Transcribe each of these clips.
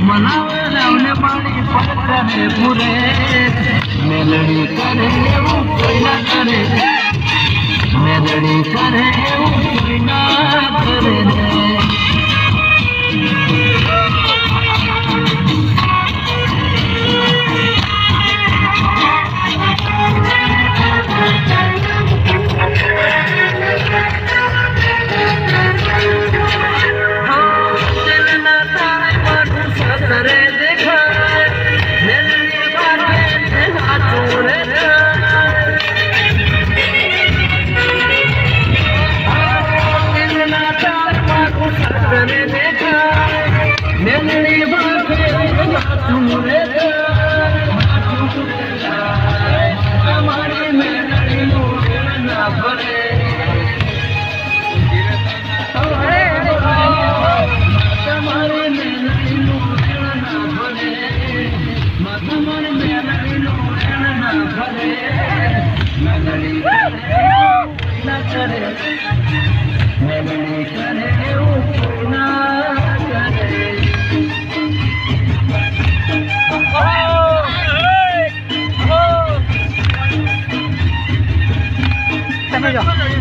મનાવને પાણી પડે પૂરે મેલડી કરે એવું કોઈ ના કરે મેલડી કરે એવું કોઈ ના કરે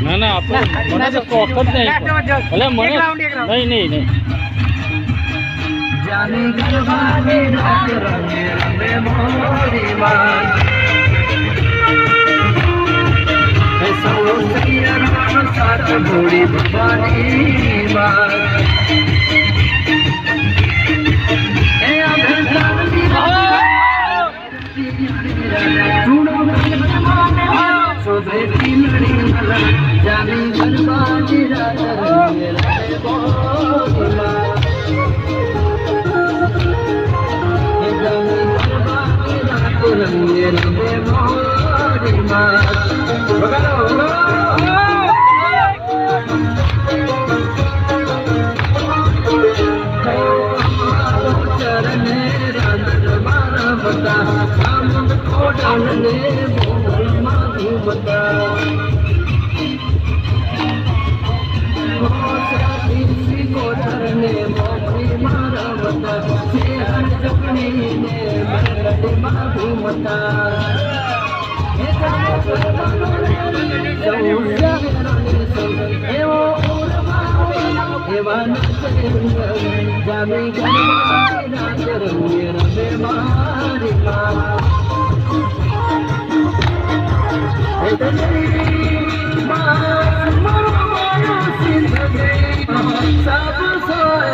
ના ના આપણે મને તો કોક જ નહીં ભલે મને નહીં નહીં નહીં જાની ગરબાની રાત રંગે રમે મોરી માં એ સૌ સૈયર સાથ ઘોડી ભવાની માં એ અભિષાની સોધેતી લડી મલા જાની ગરબાની રાત રંગે રમે મોરી માં રંગે રમે મોરી માં ચરણે રાંધર મારા બતા આમંદ કોડાને બોલ માધુ બતા શ્રી કોડરને મોરી મારા બતા શેર જપણીને મેલડી માધુ મતા જામી રમે મારી સબ